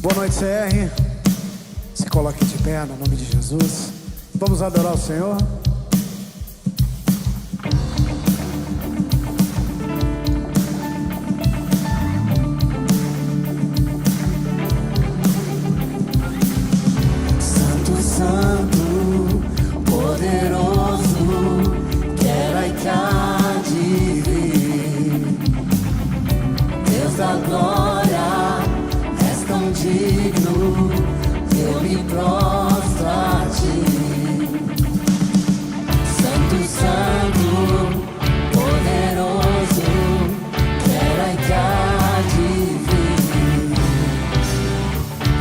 Boa noite, CR. Se coloque de pé no nome de Jesus. Vamos adorar o Senhor. Santo, Santo, poderoso, que era e que há de vir. Deus da glória, és tão digno, eu me prostro a ti. Santo, Santo, poderoso, que era e que há de vir.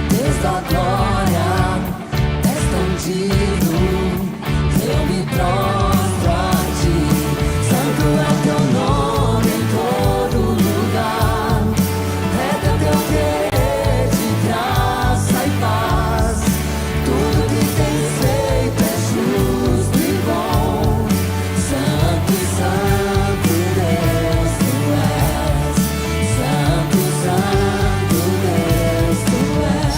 Deus da glória, és tão digno, eu me prostro a ti. Santo é teu nome em todo lugar, é teu querer de graça e paz. Tudo que tens feito é justo e bom. Santo, Santo Deus tu és. Santo, Santo Deus tu és.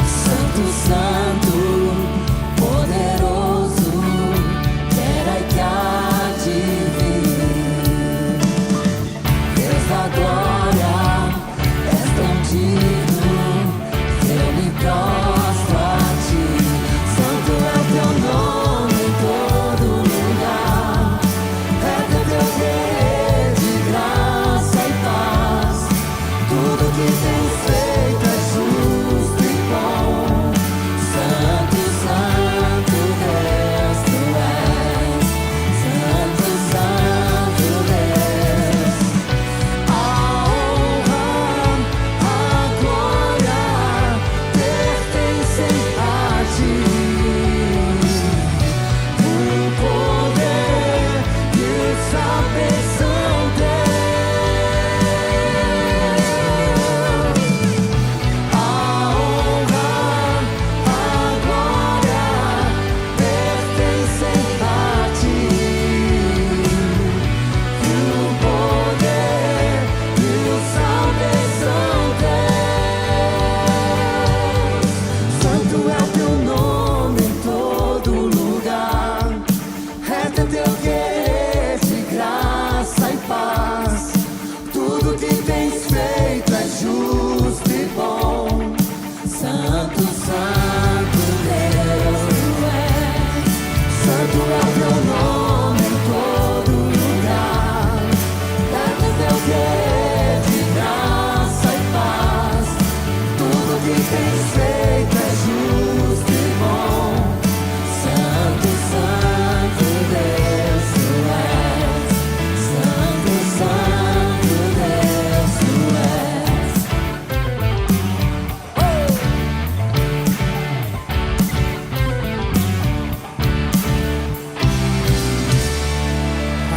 Santo, Santo, poderoso, que era e que há de vir. Deus da glória, és tão digno, eu me prostro a ti. Santo é o teu nome em todo lugar, é teu querer de graça e paz. Tudo que tens feito é justo e bom. Santo, Santo Deus tu és. Santo, Santo Deus. A honra, a glória pertencem a ti. O poder e o saber são teus. A honra, a glória pertencem a ti. E o poder e o saber são teus. Santo é o teu nome em todo lugar, é teu querer de graça e paz. Tudo que tens feito é justo e bom. Santo, Santo Deus tu és. Santo é o teu nome em todo lugar, é teu querer de graça e paz. Tudo que tens feito é justo e bom. Santo, Santo Deus tu és. Santo, Santo Deus tu és.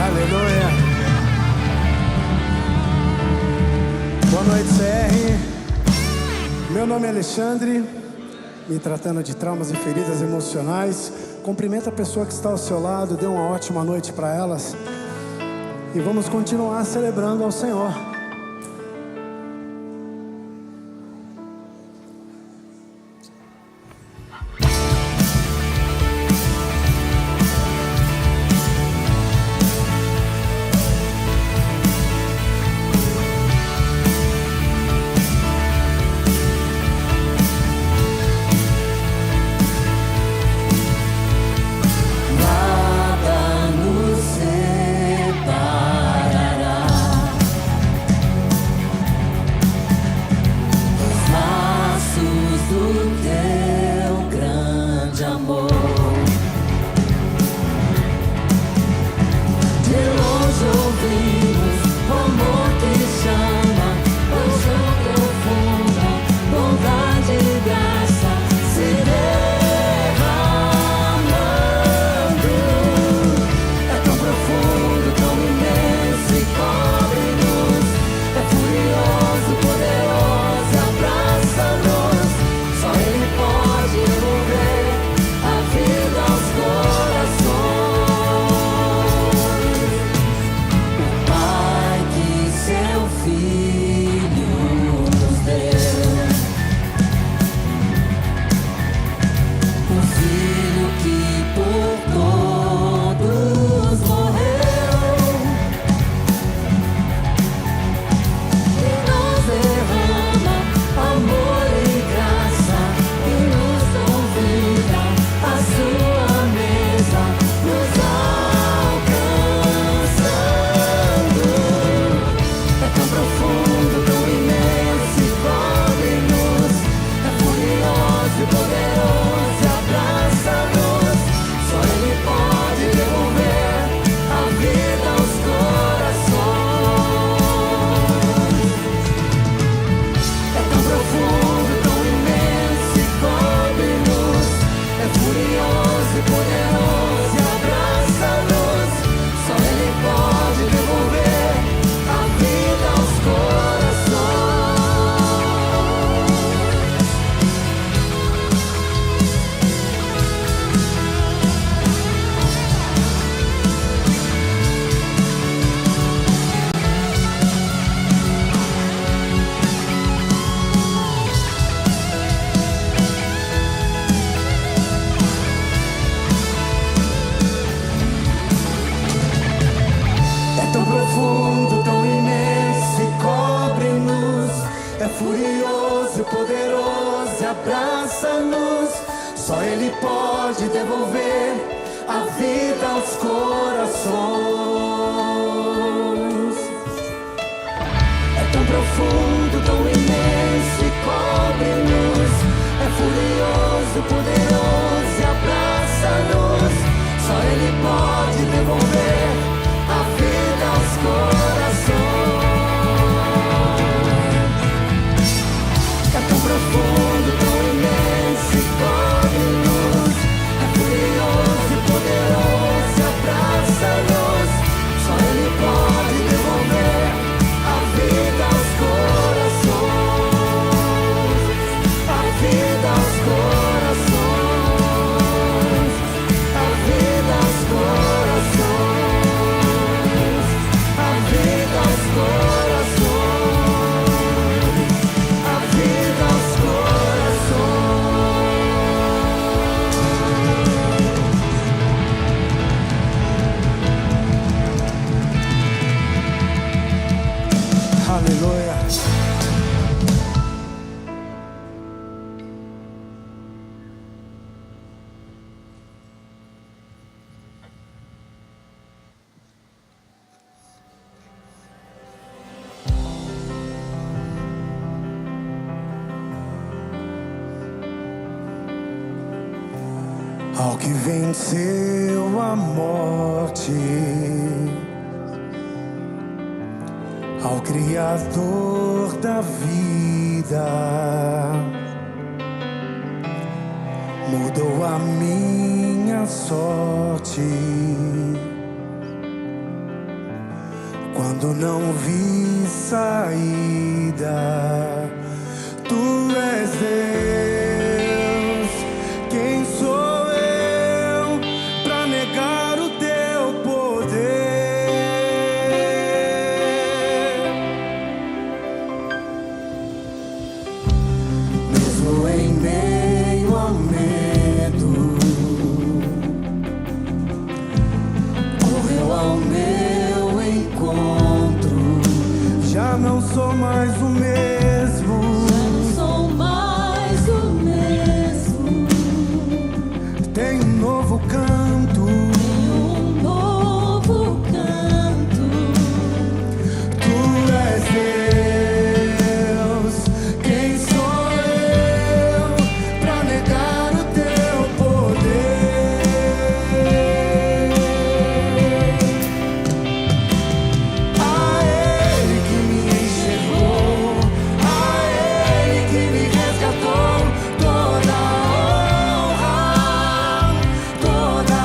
Aleluia. Boa noite, CR. Meu nome é Alexandre. Me tratando de traumas e feridas emocionais. Cumprimenta a pessoa que está ao seu lado. Dê uma ótima noite para elas. E vamos continuar celebrando ao Senhor. Nada nos separará abraça-nos. Só Ele pode devolver a vida aos corações. É tão profundo, tão imenso e cobre-nos. É furioso, poderoso e abraça-nos. Só Ele pode devolver a vida aos corações. É tão profundo, tão imenso e cobre-nos. É furioso, poderoso e abraça-nos. Só Ele pode devolver a vida aos corações. A vida aos corações. A vida aos corações. A vida aos corações. A vida aos corações. Aleluia. Ao que venceu a morte, ao Criador da vida, mudou a minha sorte. Quando não vi saída, Tu és Deus. Quem sou eu pra negar o Teu poder? Mesmo em meio ao medo, correu ao meu encontro. Já não sou mais o mesmo. Tem um novo canto. Tu és Deus. Quem sou eu pra negar o Teu poder? A Ele que me enxergou, a Ele que me resgatou, toda honra, toda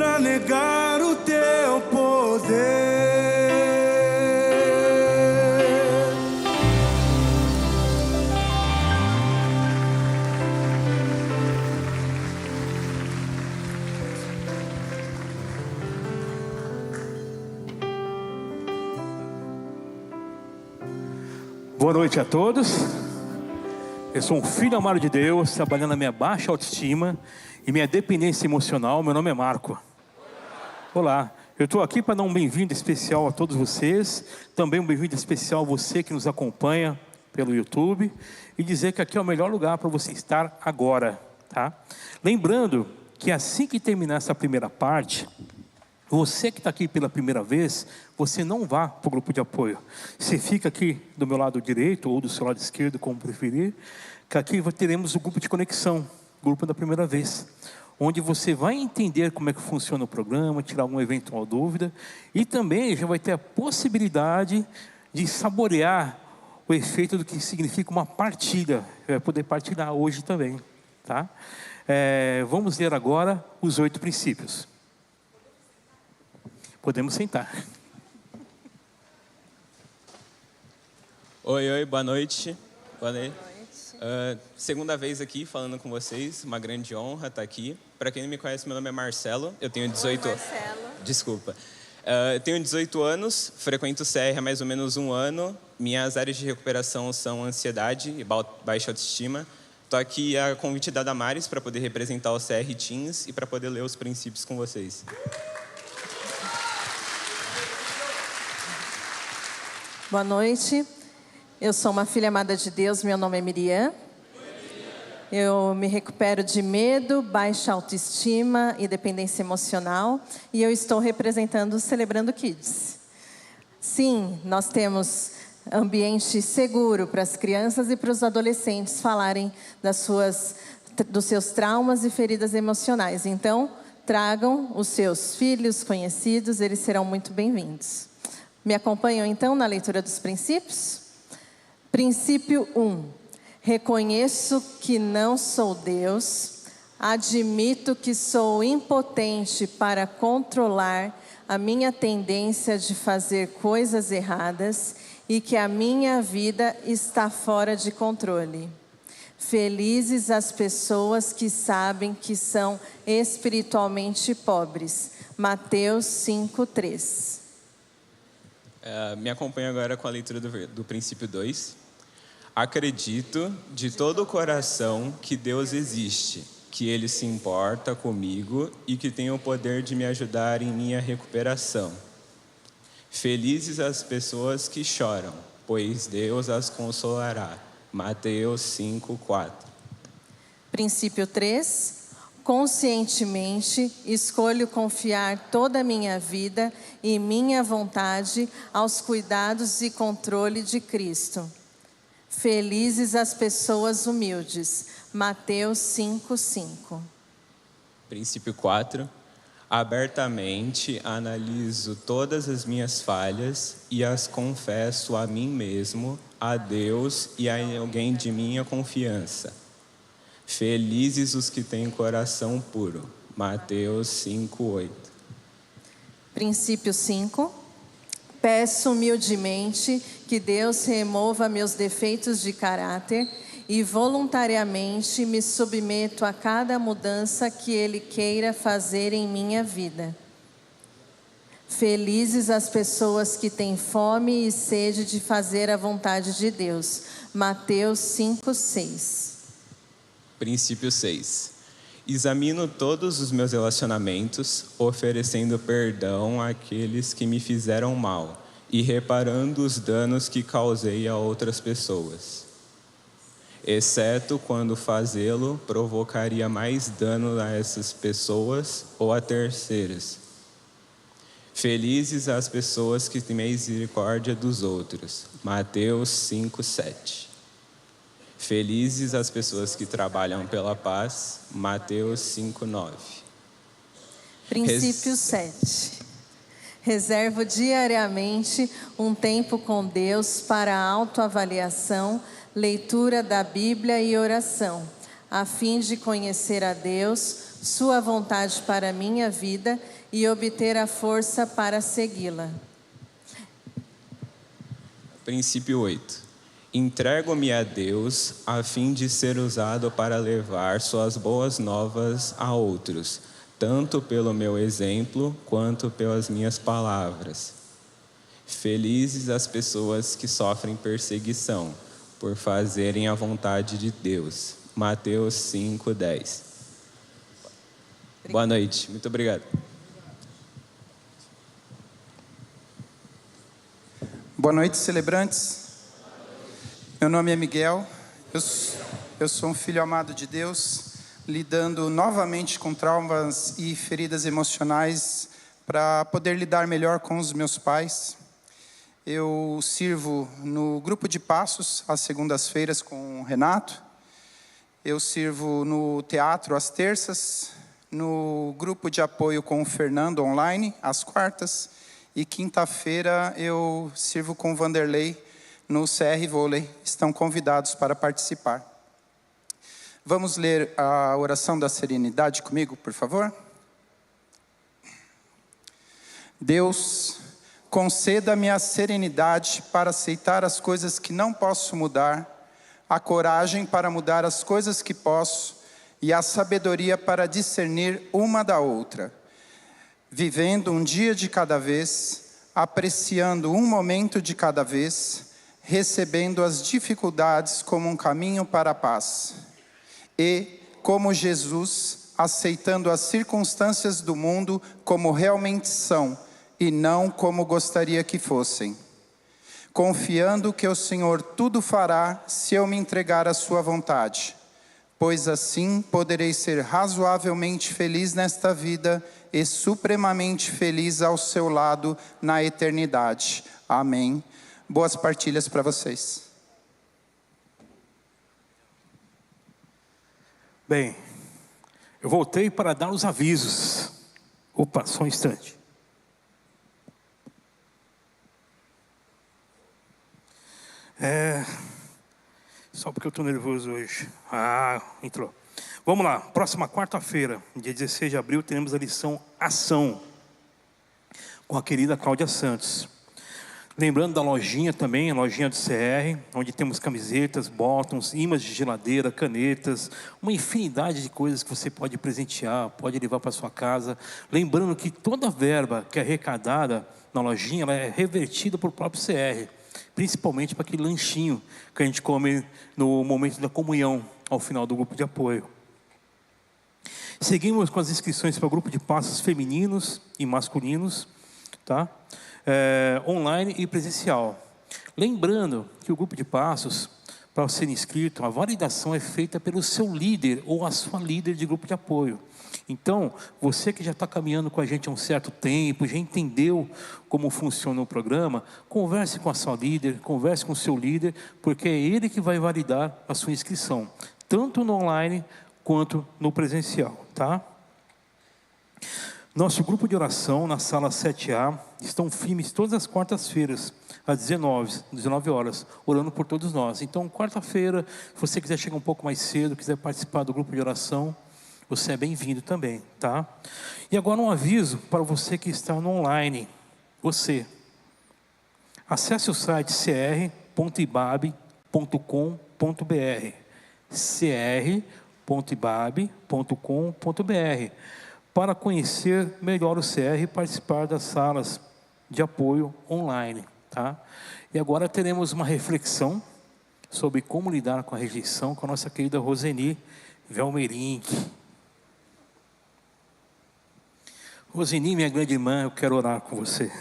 pra negar o teu poder. Boa noite a todos. Eu sou um filho amado de Deus, trabalhando na minha baixa autoestima e minha dependência emocional. Meu nome é Marco. Olá, eu estou aqui para dar um bem-vindo especial a todos vocês, também um bem-vindo especial a você que nos acompanha pelo YouTube, e dizer que aqui é o melhor lugar para você estar agora, tá? Lembrando que assim que terminar essa primeira parte, você que está aqui pela primeira vez, você não vá para o grupo de apoio. Você fica aqui do meu lado direito ou do seu lado esquerdo, como preferir, que aqui teremos o grupo de conexão, grupo da primeira vez, onde você vai entender como é que funciona o programa, tirar alguma eventual dúvida, e também já vai ter a possibilidade de saborear o efeito do que significa uma partilha. Vai poder partilhar hoje também, tá? Vamos ler agora os 8 princípios. Podemos sentar. Oi, boa noite. Boa noite. Segunda vez aqui falando com vocês, uma grande honra estar aqui. Para quem não me conhece, meu nome é Marcelo, eu tenho 18 anos. Desculpa. Eu tenho 18 anos, frequento o CR há mais ou menos 1 ano. Minhas áreas de recuperação são ansiedade e baixa autoestima. Estou aqui a convite da Damares para poder representar o CR Teens e para poder ler os princípios com vocês. Boa noite, eu sou uma filha amada de Deus, meu nome é Miriam. Eu me recupero de medo, baixa autoestima e dependência emocional, e eu estou representando o Celebrando Kids. Sim, nós temos ambiente seguro para as crianças e para os adolescentes falarem dos seus traumas e feridas emocionais. Então, tragam os seus filhos, conhecidos, eles serão muito bem-vindos. Me acompanham então na leitura dos princípios? Princípio 1. Reconheço que não sou Deus, admito que sou impotente para controlar a minha tendência de fazer coisas erradas e que a minha vida está fora de controle. Felizes as pessoas que sabem que são espiritualmente pobres. Mateus 5:3. Me acompanha agora com a leitura do princípio 2. Acredito de todo o coração que Deus existe, que Ele se importa comigo e que tem o poder de me ajudar em minha recuperação. Felizes as pessoas que choram, pois Deus as consolará. Mateus 5:4. Princípio 3. Conscientemente, escolho confiar toda a minha vida e minha vontade aos cuidados e controle de Cristo. Felizes as pessoas humildes. Mateus 5:5. Princípio 4. Abertamente analiso todas as minhas falhas e as confesso a mim mesmo, a Deus e a alguém de minha confiança. Felizes os que têm coração puro. Mateus 5:8. Princípio 5. Peço humildemente que Deus remova meus defeitos de caráter e voluntariamente me submeto a cada mudança que Ele queira fazer em minha vida. Felizes as pessoas que têm fome e sede de fazer a vontade de Deus. Mateus 5:6. Princípio 6. Examino todos os meus relacionamentos, oferecendo perdão àqueles que me fizeram mal e reparando os danos que causei a outras pessoas, exceto quando fazê-lo provocaria mais dano a essas pessoas ou a terceiras. Felizes as pessoas que têm misericórdia dos outros. Mateus 5:7. Felizes as pessoas que trabalham pela paz. Mateus 5:9. Princípio 7. Reservo diariamente um tempo com Deus para autoavaliação, leitura da Bíblia e oração, a fim de conhecer a Deus, sua vontade para a minha vida e obter a força para segui-la. Princípio 8. Entrego-me a Deus a fim de ser usado para levar suas boas novas a outros, tanto pelo meu exemplo quanto pelas minhas palavras. Felizes as pessoas que sofrem perseguição por fazerem a vontade de Deus. Mateus 5:10. Boa noite, muito obrigado. Boa noite, celebrantes. Meu nome é Miguel, eu sou um filho amado de Deus, lidando novamente com traumas e feridas emocionais para poder lidar melhor com os meus pais. Eu sirvo no grupo de passos às segundas-feiras com o Renato. Eu sirvo no teatro às terças, no grupo de apoio com o Fernando online às quartas. E quinta-feira eu sirvo com o Vanderlei no CR Vôlei. Estão convidados para participar. Vamos ler a oração da serenidade comigo, por favor? Deus, conceda-me a serenidade para aceitar as coisas que não posso mudar, a coragem para mudar as coisas que posso e a sabedoria para discernir uma da outra, vivendo um dia de cada vez, apreciando um momento de cada vez, recebendo as dificuldades como um caminho para a paz. E, como Jesus, aceitando as circunstâncias do mundo como realmente são, e não como gostaria que fossem. Confiando que o Senhor tudo fará se eu me entregar à sua vontade, pois assim poderei ser razoavelmente feliz nesta vida e supremamente feliz ao seu lado na eternidade. Amém. Boas partilhas para vocês. Bem, eu voltei para dar os avisos. Opa, só um instante. Só porque eu estou nervoso hoje. Entrou. Vamos lá, próxima quarta-feira, dia 16 de abril, teremos a lição Ação, com a querida Cláudia Santos. Lembrando da lojinha também, a lojinha do CR, onde temos camisetas, bottoms, ímãs de geladeira, canetas, uma infinidade de coisas que você pode presentear, pode levar para sua casa. Lembrando que toda a verba que é arrecadada na lojinha, ela é revertida para o próprio CR, principalmente para aquele lanchinho que a gente come no momento da comunhão, ao final do grupo de apoio. Seguimos com as inscrições para o grupo de passos femininos e masculinos, tá? Online e presencial. Lembrando que o grupo de passos, para ser inscrito, a validação é feita pelo seu líder ou a sua líder de grupo de apoio. Então, você que já está caminhando com a gente há um certo tempo, já entendeu como funciona o programa, converse com a sua líder, converse com o seu líder, porque é ele que vai validar a sua inscrição, tanto no online quanto no presencial, tá? Nosso grupo de oração na sala 7A estão firmes todas as quartas-feiras, às 19 horas, orando por todos nós. Então, quarta-feira, se você quiser chegar um pouco mais cedo, quiser participar do grupo de oração, você é bem-vindo também, tá? E agora um aviso para você que está no online. Você, acesse o site cr.ibab.com.br, cr.ibab.com.br, para conhecer melhor o CR e participar das salas de apoio online, tá? E agora teremos uma reflexão sobre como lidar com a rejeição com a nossa querida Roseni Velmerink. Roseni, minha grande irmã, eu quero orar com você.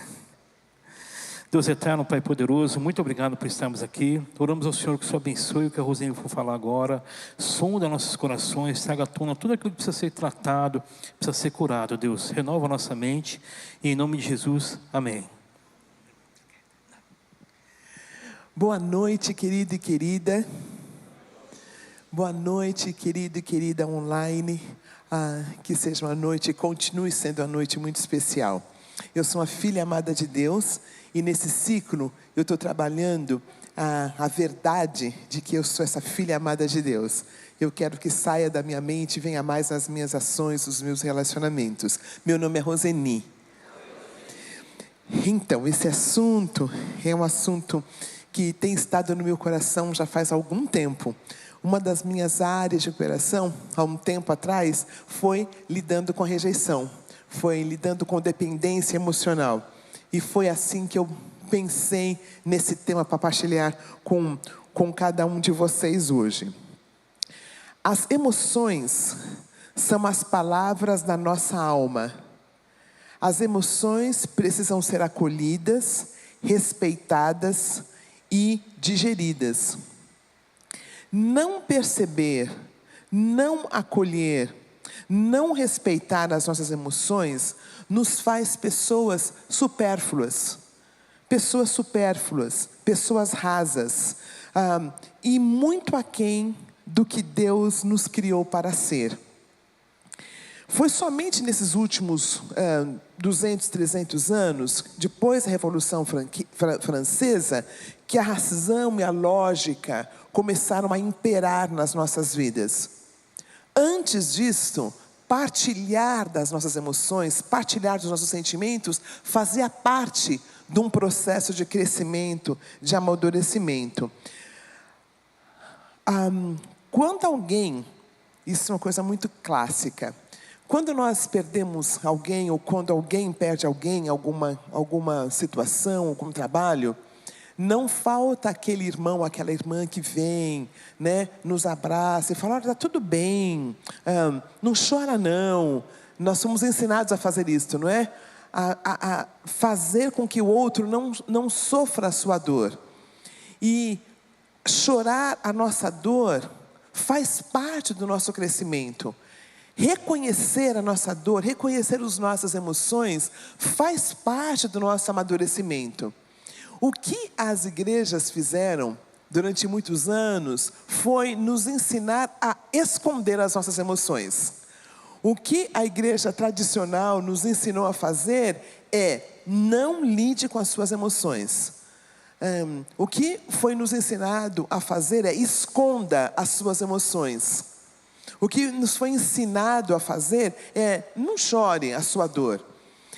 Deus eterno, Pai poderoso, muito obrigado por estarmos aqui. Oramos ao Senhor que o Senhor abençoe o que a Roseni for falar agora. Sonda nossos corações, traga à tona tudo aquilo que precisa ser tratado, precisa ser curado. Deus, renova a nossa mente. E em nome de Jesus, amém. Boa noite, querido e querida. Boa noite, querido e querida online. Que seja uma noite, continue sendo uma noite muito especial. Eu sou uma filha amada de Deus e nesse ciclo eu estou trabalhando a verdade de que eu sou essa filha amada de Deus. Eu quero que saia da minha mente e venha mais nas minhas ações, nos meus relacionamentos. Meu nome é Roseni. Então, esse assunto é um assunto que tem estado no meu coração já faz algum tempo. Uma das minhas áreas de operação, há um tempo atrás, foi lidando com a rejeição. Foi lidando com dependência emocional. E foi assim que eu pensei nesse tema para partilhar com cada um de vocês hoje. As emoções são as palavras da nossa alma. As emoções precisam ser acolhidas, respeitadas e digeridas. Não perceber, não acolher, não respeitar as nossas emoções nos faz pessoas supérfluas, pessoas rasas, e muito aquém do que Deus nos criou para ser. Foi somente nesses últimos 200, 300 anos, depois da Revolução Francesa, que a razão e a lógica começaram a imperar nas nossas vidas. Antes disso, partilhar das nossas emoções, partilhar dos nossos sentimentos, fazia parte de um processo de crescimento, de amadurecimento. Quando alguém, isso é uma coisa muito clássica, quando nós perdemos alguém, ou quando alguém perde alguém, alguma situação, algum trabalho, não falta aquele irmão, aquela irmã que vem, né, nos abraça e fala: olha, está tudo bem, não chora não. Nós somos ensinados a fazer isso, não é? A fazer com que o outro não sofra a sua dor. E chorar a nossa dor faz parte do nosso crescimento. Reconhecer a nossa dor, reconhecer as nossas emoções, faz parte do nosso amadurecimento. O que as igrejas fizeram durante muitos anos foi nos ensinar a esconder as nossas emoções. O que a igreja tradicional nos ensinou a fazer é: não lide com as suas emoções. O que foi nos ensinado a fazer é: esconda as suas emoções. O que nos foi ensinado a fazer é: não chore a sua dor.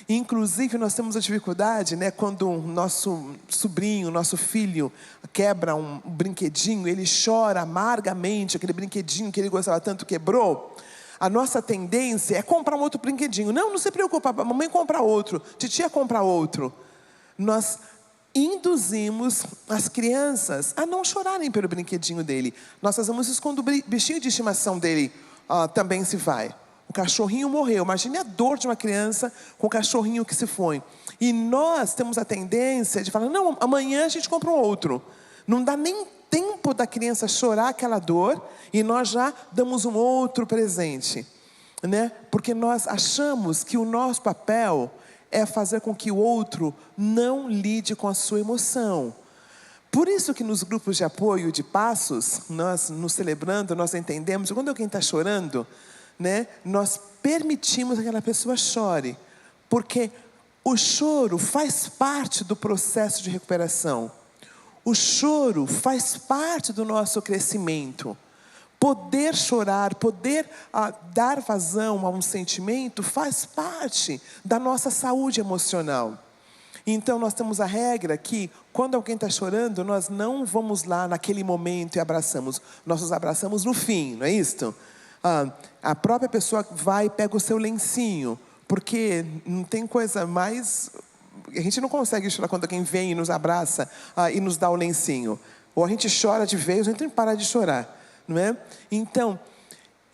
Inclusive, nós temos a dificuldade, né, quando o nosso sobrinho, nosso filho quebra um brinquedinho, ele chora amargamente, aquele brinquedinho que ele gostava tanto quebrou. A nossa tendência é comprar um outro brinquedinho. Não se preocupa, a mamãe compra outro, titia compra outro. Nós induzimos as crianças a não chorarem pelo brinquedinho dele. Nós fazemos isso quando o bichinho de estimação dele também se vai. O cachorrinho morreu. Imagine a dor de uma criança com o cachorrinho que se foi. E nós temos a tendência de falar: não, amanhã a gente compra um outro. Não dá nem tempo da criança chorar aquela dor e nós já damos um outro presente, né? Porque nós achamos que o nosso papel é fazer com que o outro não lide com a sua emoção. Por isso que nos grupos de apoio de passos, nós nos celebrando, nós entendemos que quando alguém está chorando, né, nós permitimos que aquela pessoa chore, porque o choro faz parte do processo de recuperação. O choro faz parte do nosso crescimento. Poder chorar, poder dar vazão a um sentimento faz parte da nossa saúde emocional. Então nós temos a regra que quando alguém está chorando, nós não vamos lá naquele momento e abraçamos. Nós nos abraçamos no fim, não é isso? A própria pessoa vai e pega o seu lencinho, porque não tem coisa mais... A gente não consegue chorar quando alguém vem e nos abraça e nos dá o lencinho. Ou a gente chora de vez, ou a gente tem que parar de chorar, não é? Então,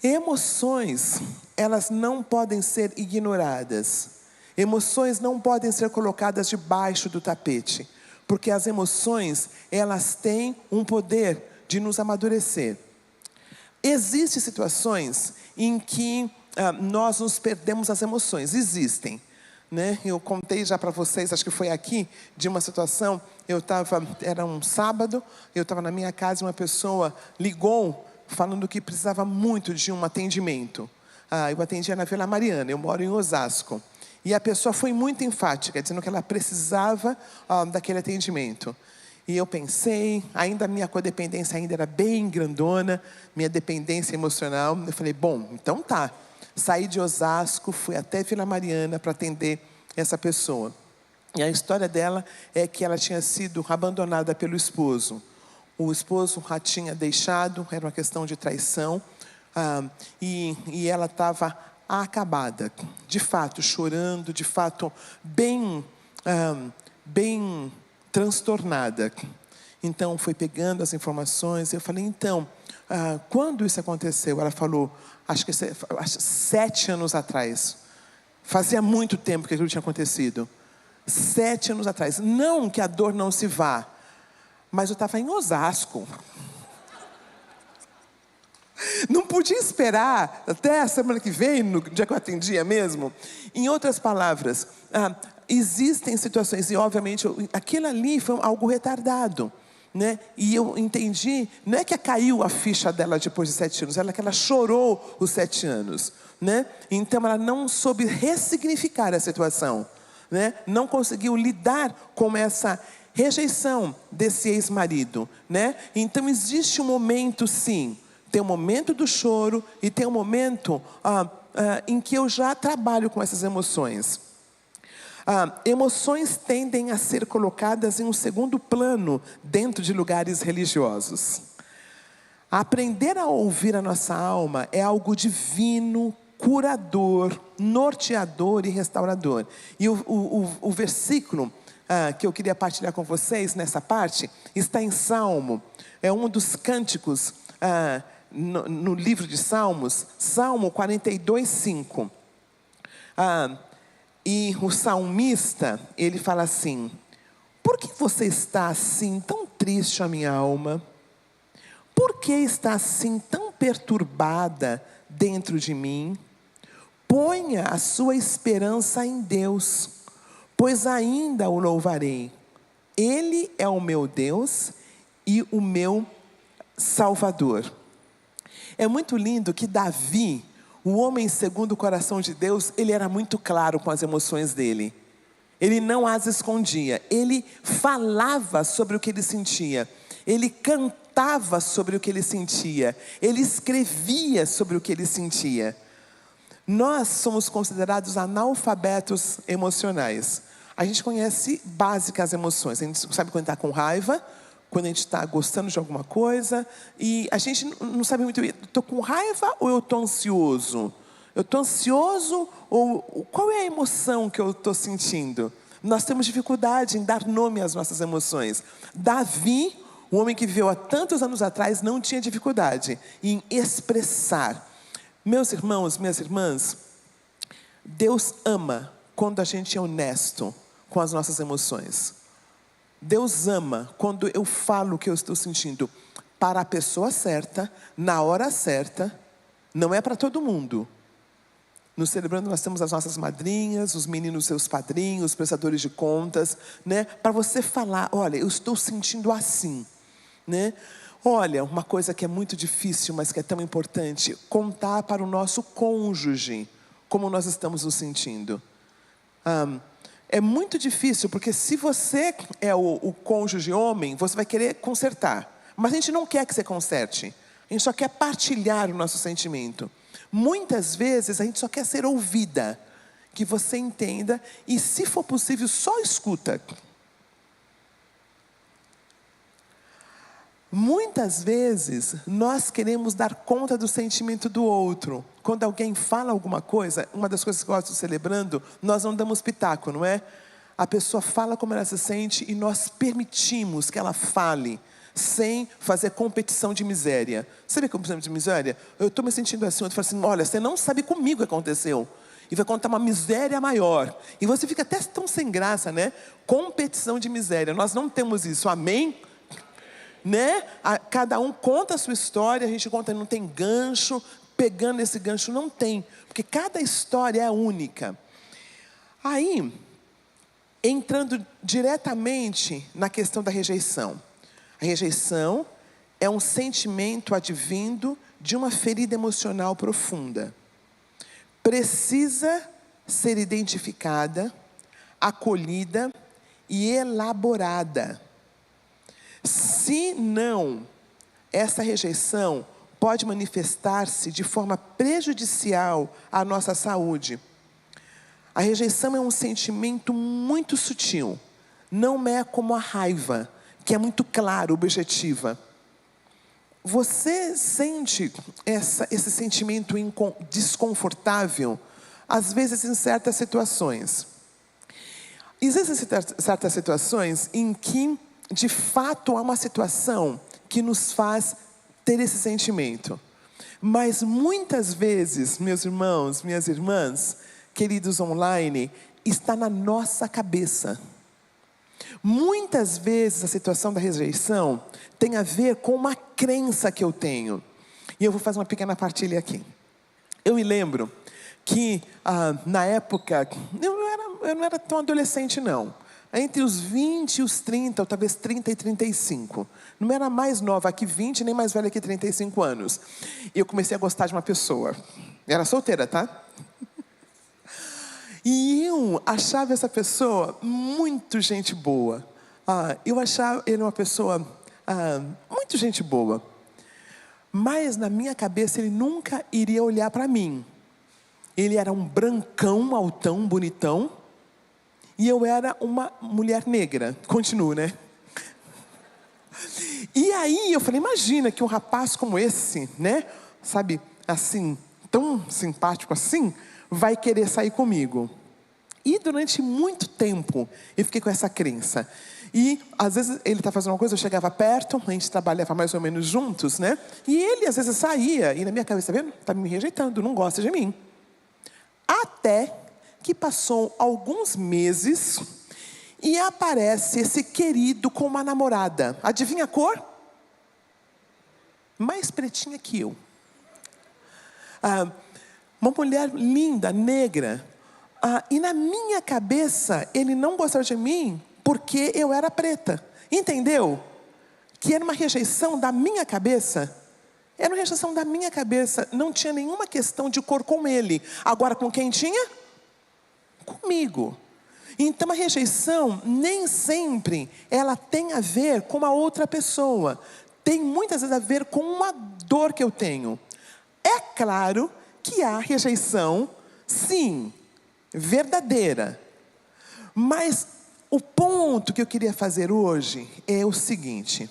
emoções, elas não podem ser ignoradas. Emoções não podem ser colocadas debaixo do tapete, porque as emoções, elas têm um poder de nos amadurecer. Existem situações em que nós nos perdemos as emoções, existem, né? Eu contei já para vocês, acho que foi aqui, de uma situação, era um sábado, eu estava na minha casa e uma pessoa ligou falando que precisava muito de um atendimento. Eu atendia na Vila Mariana, eu moro em Osasco. E a pessoa foi muito enfática, dizendo que ela precisava daquele atendimento. E eu pensei, ainda a minha codependência ainda era bem grandona, minha dependência emocional. Eu falei, bom, então tá. Saí de Osasco, fui até Vila Mariana para atender essa pessoa. E a história dela é que ela tinha sido abandonada pelo esposo. O esposo a tinha deixado, era uma questão de traição, e ela estava acabada, de fato, chorando, de fato, bem transtornada. Então, foi pegando as informações, eu falei, então, quando isso aconteceu? Ela falou, acho 7 anos atrás. Fazia muito tempo que aquilo tinha acontecido. 7 anos atrás. Não que a dor não se vá, mas eu estava em Osasco. Não podia esperar até a semana que vem, no dia que eu atendia mesmo. Em outras palavras, existem situações, e obviamente aquilo ali foi algo retardado, né? E eu entendi, não é que caiu a ficha dela depois de 7 anos, ela que ela chorou os 7 anos, né? Então ela não soube ressignificar a situação, né? Não conseguiu lidar com essa rejeição desse ex-marido, né? Então existe um momento, sim, tem um momento do choro e tem um momento em que eu já trabalho com essas emoções. Emoções tendem a ser colocadas em um segundo plano dentro de lugares religiosos. Aprender a ouvir a nossa alma é algo divino, curador, norteador e restaurador. E o versículo que eu queria partilhar com vocês nessa parte está em Salmo. É um dos cânticos no livro de Salmos, Salmo 42:5. E o salmista, ele fala assim: por que você está assim tão triste, a minha alma? Por que está assim tão perturbada dentro de mim? Ponha a sua esperança em Deus, pois ainda o louvarei. Ele é o meu Deus e o meu Salvador. É muito lindo que Davi, o homem segundo o coração de Deus, ele era muito claro com as emoções dele. Ele não as escondia. Ele falava sobre o que ele sentia. Ele cantava sobre o que ele sentia. Ele escrevia sobre o que ele sentia. Nós somos considerados analfabetos emocionais. A gente conhece básicas emoções. A gente sabe quando está com raiva, quando a gente está gostando de alguma coisa, e a gente não sabe muito bem, estou com raiva ou eu estou ansioso? Eu estou ansioso ou qual é a emoção que eu estou sentindo? Nós temos dificuldade em dar nome às nossas emoções. Davi, o homem que viveu há tantos anos atrás, não tinha dificuldade em expressar. Meus irmãos, minhas irmãs, Deus ama quando a gente é honesto com as nossas emoções. Deus ama quando eu falo o que eu estou sentindo para a pessoa certa, na hora certa. Não é para todo mundo. No Celebrando nós temos as nossas madrinhas, os meninos seus padrinhos, os prestadores de contas, né? Para você falar, olha, eu estou sentindo assim, né? Olha, uma coisa que é muito difícil, mas que é tão importante, contar para o nosso cônjuge como nós estamos nos sentindo. É muito difícil, porque se você é o cônjuge homem, você vai querer consertar. Mas a gente não quer que você conserte. A gente só quer partilhar o nosso sentimento. Muitas vezes a gente só quer ser ouvida. Que você entenda e, se for possível, só escuta. Muitas vezes nós queremos dar conta do sentimento do outro. Quando alguém fala alguma coisa, uma das coisas que eu gosto de Celebrando, nós não damos pitaco, não é? A pessoa fala como ela se sente e nós permitimos que ela fale, sem fazer competição de miséria. Sabe competição de miséria? Eu estou me sentindo assim, eu falo assim, olha, você não sabe comigo o que aconteceu. E vai contar uma miséria maior. E você fica até tão sem graça, né? Competição de miséria. Nós não temos isso, amém? Né? Cada um conta a sua história, a gente conta, não tem gancho, pegando esse gancho, não tem, porque cada história é única. Aí, entrando diretamente na questão da rejeição. A rejeição é um sentimento advindo de uma ferida emocional profunda. Precisa ser identificada, acolhida e elaborada. Se não, essa rejeição pode manifestar-se de forma prejudicial à nossa saúde. A rejeição é um sentimento muito sutil. Não é como a raiva, que é muito clara, objetiva. Você sente esse sentimento desconfortável, às vezes em certas situações. Existem certas situações em que, de fato, há uma situação que nos faz ter esse sentimento. Mas muitas vezes, meus irmãos, minhas irmãs, queridos online, está na nossa cabeça. Muitas vezes a situação da rejeição tem a ver com uma crença que eu tenho. E eu vou fazer uma pequena partilha aqui. Eu me lembro que na época, eu não era tão adolescente não. Entre os 20 e os 30, ou talvez 30 e 35. Não era mais nova que 20, nem mais velha que 35 anos. E eu comecei a gostar de uma pessoa. Era solteira, tá? E eu achava essa pessoa muito gente boa. Eu achava ele uma pessoa muito gente boa. Mas na minha cabeça ele nunca iria olhar para mim. Ele era um brancão, altão, bonitão. E eu era uma mulher negra. Continuo, né? E aí eu falei, imagina que um rapaz como esse, né? Sabe, assim, tão simpático assim, vai querer sair comigo. E durante muito tempo eu fiquei com essa crença. E às vezes ele estava fazendo uma coisa, eu chegava perto, a gente trabalhava mais ou menos juntos, né? E ele às vezes saía, e na minha cabeça, tá vendo? Está me rejeitando, não gosta de mim. Até que passou alguns meses e aparece esse querido com uma namorada. Adivinha a cor? Mais pretinha que eu. Uma mulher linda, negra. E na minha cabeça, ele não gostava de mim porque eu era preta. Entendeu? Que era uma rejeição da minha cabeça. Era uma rejeição da minha cabeça. Não tinha nenhuma questão de cor com ele. Agora, com quem tinha? Comigo. Então, a rejeição, nem sempre, ela tem a ver com a outra pessoa. Tem muitas vezes a ver com uma dor que eu tenho. É claro que há rejeição, sim, verdadeira. Mas o ponto que eu queria fazer hoje é o seguinte: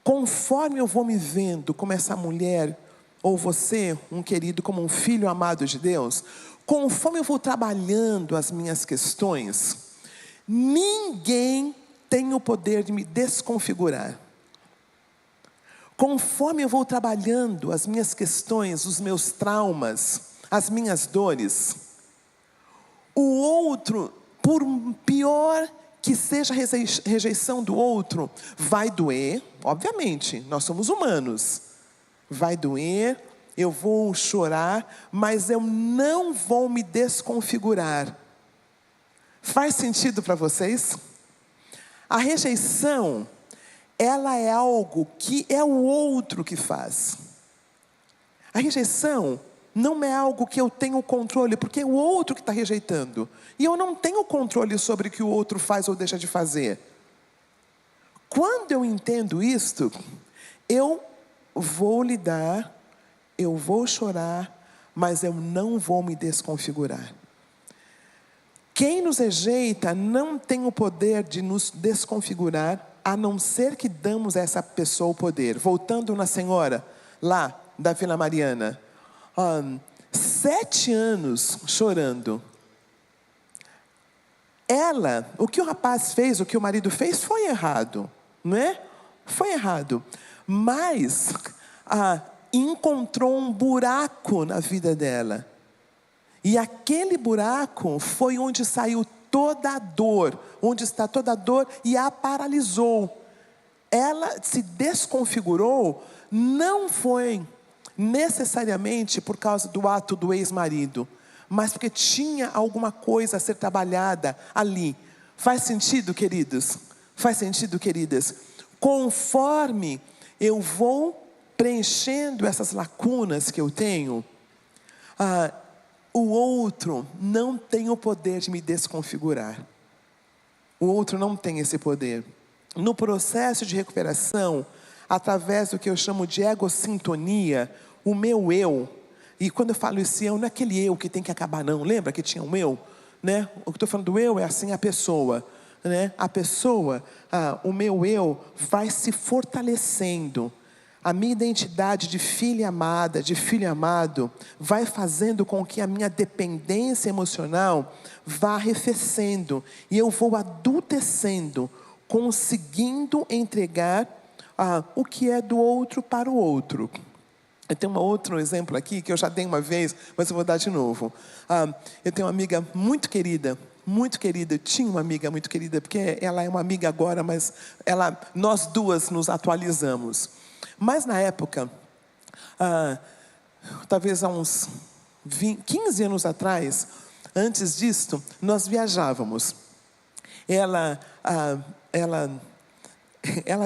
conforme eu vou me vendo como essa mulher, ou você, um querido, como um filho amado de Deus, conforme eu vou trabalhando as minhas questões, ninguém tem o poder de me desconfigurar. Conforme eu vou trabalhando as minhas questões, os meus traumas, as minhas dores, o outro, por pior que seja a rejeição do outro, vai doer, obviamente, nós somos humanos. Vai doer, eu vou chorar, mas eu não vou me desconfigurar. Faz sentido para vocês? A rejeição, ela é algo que é o outro que faz. A rejeição não é algo que eu tenho controle, porque é o outro que está rejeitando. E eu não tenho controle sobre o que o outro faz ou deixa de fazer. Quando eu entendo isto, eu vou lidar, eu vou chorar, mas eu não vou me desconfigurar. Quem nos rejeita não tem o poder de nos desconfigurar, a não ser que damos a essa pessoa o poder. Voltando na senhora, lá da Vila Mariana, 7 anos chorando. Ela, o que o rapaz fez, o que o marido fez, foi errado, não é? Foi errado. Mas encontrou um buraco na vida dela. E aquele buraco foi onde saiu toda a dor, onde está toda a dor, e a paralisou. Ela se desconfigurou, não foi necessariamente por causa do ato do ex-marido, mas porque tinha alguma coisa a ser trabalhada ali. Faz sentido, queridos? Faz sentido, queridas? Conforme eu vou preenchendo essas lacunas que eu tenho, o outro não tem o poder de me desconfigurar. O outro não tem esse poder. no processo de recuperação, através do que eu chamo de egossintonia, o meu eu, e quando eu falo esse eu, não é aquele eu que tem que acabar não, lembra que tinha um eu? Né? O que eu estou falando do eu é assim, a pessoa. Né? A pessoa, o meu eu vai se fortalecendo. A minha identidade de filha amada, de filho amado, vai fazendo com que a minha dependência emocional vá arrefecendo. E eu vou adultecendo, conseguindo entregar o que é do outro para o outro. Eu tenho um outro exemplo aqui, que eu já dei uma vez, mas eu vou dar de novo. Eu tenho uma amiga muito querida, eu tinha uma amiga muito querida, porque ela é uma amiga agora, mas nós duas nos atualizamos. Mas na época, talvez há uns 15 anos atrás, antes disto, nós viajávamos. Ela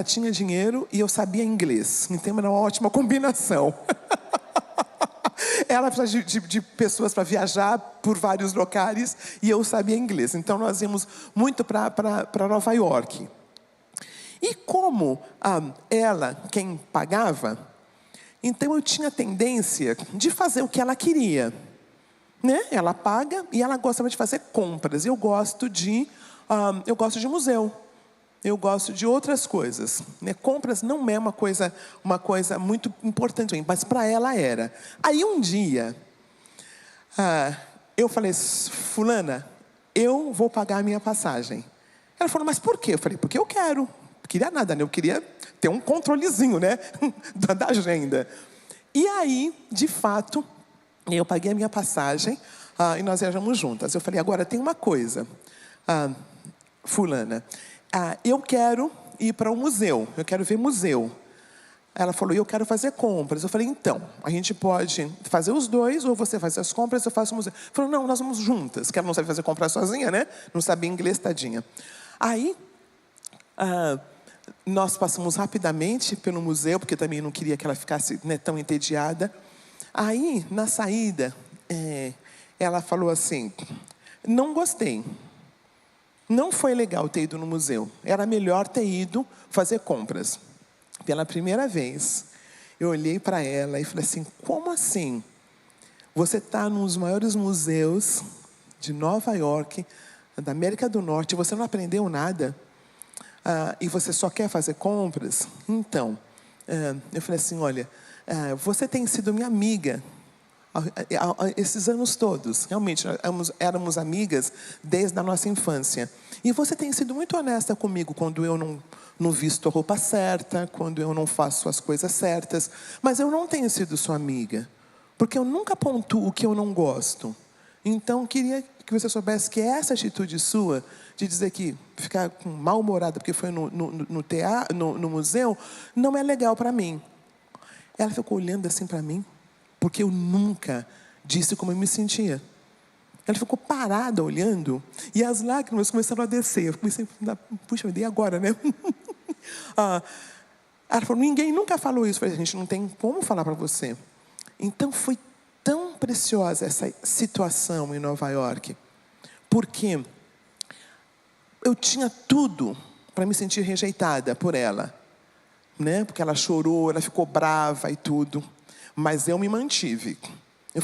tinha dinheiro e eu sabia inglês. Então era uma ótima combinação. Ela precisava de pessoas para viajar por vários locais e eu sabia inglês. Então nós íamos muito para Nova York. E como ela, quem pagava, então eu tinha tendência de fazer o que ela queria. Né? Ela paga e ela gostava de fazer compras. Eu gosto de museu. Eu gosto de outras coisas. Né? Compras não é uma coisa muito importante, mas para ela era. Aí um dia, eu falei, fulana, eu vou pagar a minha passagem. Ela falou, mas por quê? Eu falei, porque eu quero. Não queria nada, né? Eu queria ter um controlezinho, né? da agenda. E aí, de fato, eu paguei a minha passagem e nós viajamos juntas. Eu falei, agora tem uma coisa, fulana. Eu quero ir para um museu, eu quero ver museu. Ela falou, eu quero fazer compras. Eu falei, então, a gente pode fazer os dois, ou você faz as compras, eu faço o museu. Ela falou, não, nós vamos juntas, porque ela não sabe fazer compras sozinha, né? Não sabia inglês, tadinha. Aí, nós passamos rapidamente pelo museu, porque também não queria que ela ficasse, né, tão entediada. Aí, na saída, ela falou assim, não gostei. Não foi legal ter ido no museu. Era melhor ter ido fazer compras. Pela primeira vez, eu olhei para ela e falei assim, como assim? Você está nos maiores museus de Nova York, da América do Norte, você não aprendeu nada? E você só quer fazer compras? Então, eu falei assim, olha, você tem sido minha amiga esses anos todos. Realmente, éramos amigas desde a nossa infância. E você tem sido muito honesta comigo quando eu não visto a roupa certa, quando eu não faço as coisas certas. Mas eu não tenho sido sua amiga, porque eu nunca pontuo o que eu não gosto. Então, queria que você soubesse que essa atitude sua, de dizer que ficar mal-humorada porque foi no museu, não é legal para mim. Ela ficou olhando assim para mim, porque eu nunca disse como eu me sentia. Ela ficou parada olhando e as lágrimas começaram a descer. Eu comecei a puxa, e agora, né? Ela falou, ninguém nunca falou isso. Eu falei, a gente não tem como falar para você. Então foi tão preciosa essa situação em Nova York, porque eu tinha tudo para me sentir rejeitada por ela, né? Porque ela chorou, ela ficou brava e tudo. Mas eu me mantive. Eu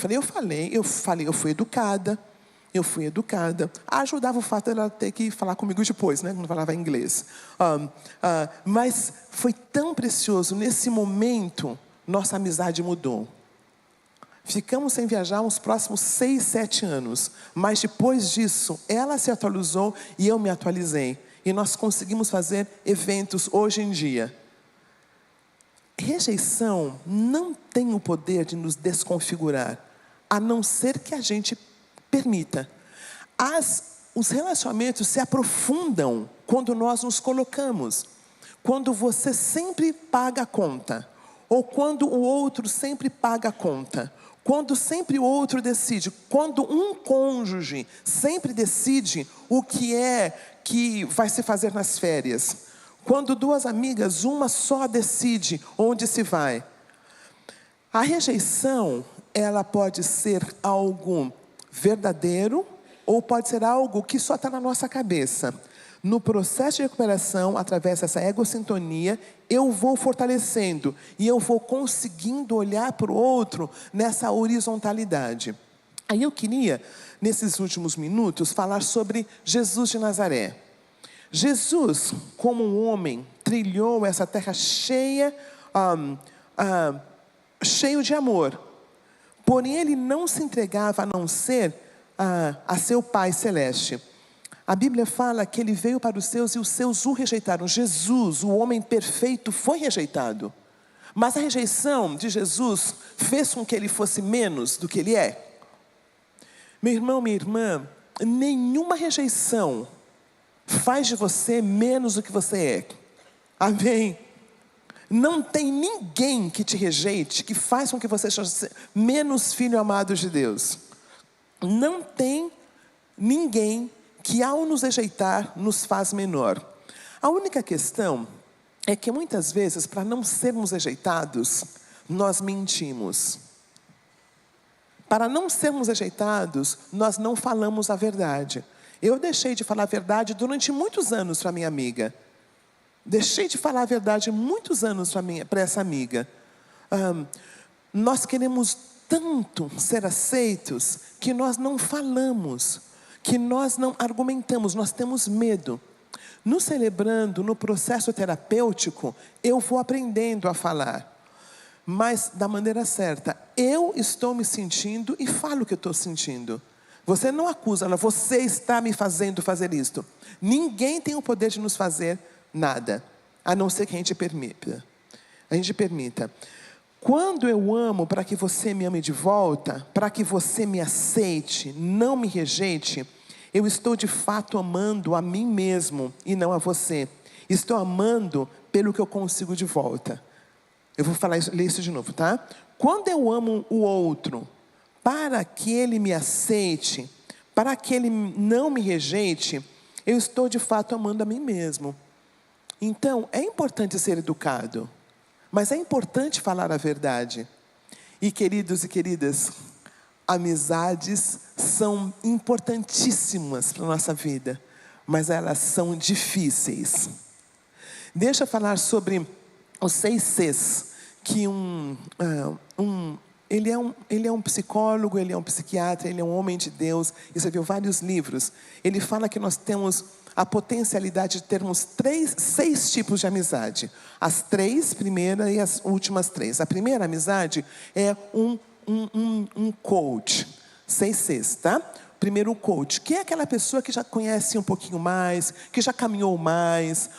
fui educada. Ajudava o fato dela ter que falar comigo depois, né? Não falava inglês. Mas foi tão precioso. Nesse momento, nossa amizade mudou. Ficamos sem viajar uns próximos 6, 7 anos. Mas depois disso, ela se atualizou e eu me atualizei. E nós conseguimos fazer eventos hoje em dia. Rejeição não tem o poder de nos desconfigurar, a não ser que a gente permita. Os relacionamentos se aprofundam quando nós nos colocamos. Quando você sempre paga a conta, ou quando o outro sempre paga a conta. Quando sempre o outro decide. Quando um cônjuge sempre decide o que é que vai se fazer nas férias. Quando duas amigas, uma só decide onde se vai. A rejeição, ela pode ser algo verdadeiro ou pode ser algo que só está na nossa cabeça. No processo de recuperação, através dessa egosintonia, eu vou fortalecendo e eu vou conseguindo olhar para o outro nessa horizontalidade. Aí eu queria, nesses últimos minutos, falar sobre Jesus de Nazaré. Jesus, como um homem, trilhou essa terra cheio de amor. Porém, ele não se entregava a não ser a seu Pai Celeste. A Bíblia fala que ele veio para os seus e os seus o rejeitaram. Jesus, o homem perfeito, foi rejeitado. Mas a rejeição de Jesus fez com que ele fosse menos do que ele é. Meu irmão, minha irmã, nenhuma rejeição faz de você menos do que você é. Amém? Não tem ninguém que te rejeite, que faz com que você seja menos filho amado de Deus. Não tem ninguém que ao nos rejeitar, nos faz menor. A única questão é que muitas vezes, para não sermos rejeitados, nós mentimos. Para não sermos rejeitados, nós não falamos a verdade. Eu deixei de falar a verdade durante muitos anos para minha amiga. Deixei de falar a verdade muitos anos para essa amiga. Nós queremos tanto ser aceitos que nós não falamos, que nós não argumentamos, nós temos medo. No celebrando, no processo terapêutico, eu vou aprendendo a falar, mas da maneira certa. Eu estou me sentindo e falo o que eu estou sentindo. Você não acusa ela, você está me fazendo fazer isto. Ninguém tem o poder de nos fazer nada, a não ser que a gente permita. Quando eu amo para que você me ame de volta, para que você me aceite, não me rejeite, eu estou de fato amando a mim mesmo e não a você. Estou amando pelo que eu consigo de volta. Eu vou ler isso de novo, tá? Quando eu amo o outro, para que ele me aceite, para que ele não me rejeite, eu estou de fato amando a mim mesmo. Então, é importante ser educado, mas é importante falar a verdade. E queridos e queridas, amizades são importantíssimas para a nossa vida, mas elas são difíceis. Deixa eu falar sobre os 6 Cs, que ele é um psicólogo, ele é um psiquiatra, ele é um homem de Deus, escreveu vários livros. Ele fala que nós temos a potencialidade de termos 6 tipos de amizade. As 3 primeiras e as últimas 3. A primeira amizade é um coach. 6 Cs, tá? Primeiro, o coach, que é aquela pessoa que já conhece um pouquinho mais, que já caminhou mais,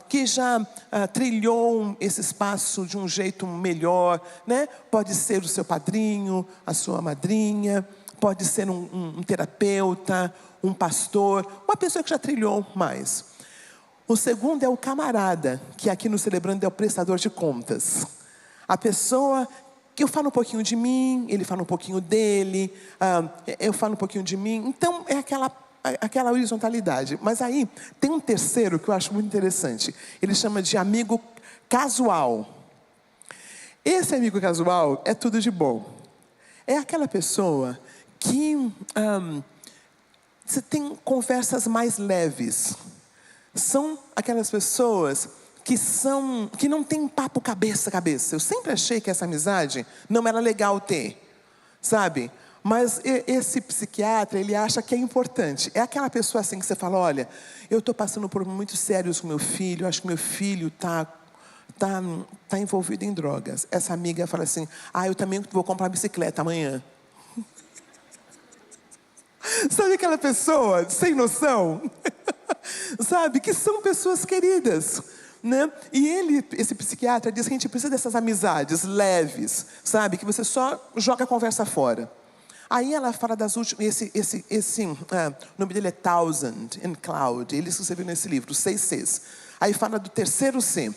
que já trilhou esse espaço de um jeito melhor, né? Pode ser o seu padrinho, a sua madrinha, pode ser um terapeuta, um pastor, uma pessoa que já trilhou mais. O segundo é o camarada, que aqui no Celebrando é o prestador de contas. A pessoa que eu falo um pouquinho de mim, ele fala um pouquinho dele, eu falo um pouquinho de mim. Então é aquela horizontalidade. Mas aí tem um terceiro que eu acho muito interessante. Ele chama de amigo casual. Esse amigo casual é tudo de bom. É aquela pessoa que você tem conversas mais leves. São aquelas pessoas que não tem papo cabeça a cabeça. Eu sempre achei que essa amizade não era legal ter, sabe? Mas esse psiquiatra, ele acha que é importante. É aquela pessoa assim que você fala, olha, eu estou passando por muito sérios com meu filho, acho que meu filho está envolvido em drogas. Essa amiga fala assim, eu também vou comprar bicicleta amanhã. Sabe aquela pessoa sem noção? Sabe? Que são pessoas queridas, né? E esse psiquiatra diz que a gente precisa dessas amizades leves, sabe? Que você só joga a conversa fora. Aí ela fala das últimas, o nome dele é Thousand and Cloud, ele escreveu nesse livro, 6 Cs. Aí fala do terceiro C.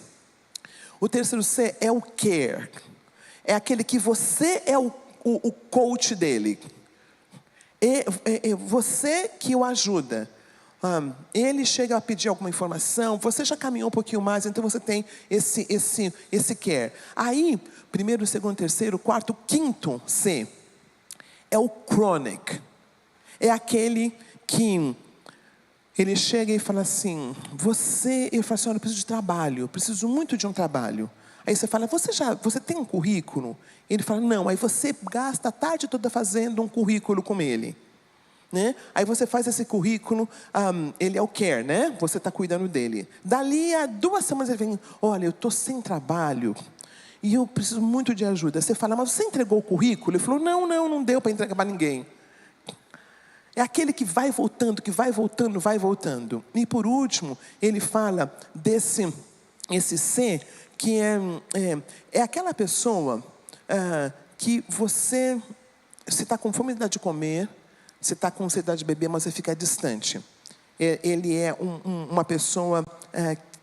O terceiro C é o care. É aquele que você é o coach dele. Você que o ajuda. Ele chega a pedir alguma informação, você já caminhou um pouquinho mais, então você tem esse care. Aí, primeiro, segundo, terceiro, quarto, quinto C é o chronic. É aquele que Ele chega e fala assim, eu falo assim, olha, eu preciso de trabalho, eu preciso muito de um trabalho. Aí você fala, você tem um currículo? Ele fala, não. Aí você gasta a tarde toda fazendo um currículo com ele, né? Aí você faz esse currículo, ele é o care, né? Você está cuidando dele. Dali a 2 semanas ele vem, olha, eu estou sem trabalho e eu preciso muito de ajuda. Você fala, mas você entregou o currículo? Ele falou, não deu para entregar para ninguém. É aquele que vai voltando, vai voltando. E por último, ele fala esse C, que é aquela pessoa que você está com fome de comer, você está com sede de beber, mas você fica distante. Ele é uma pessoa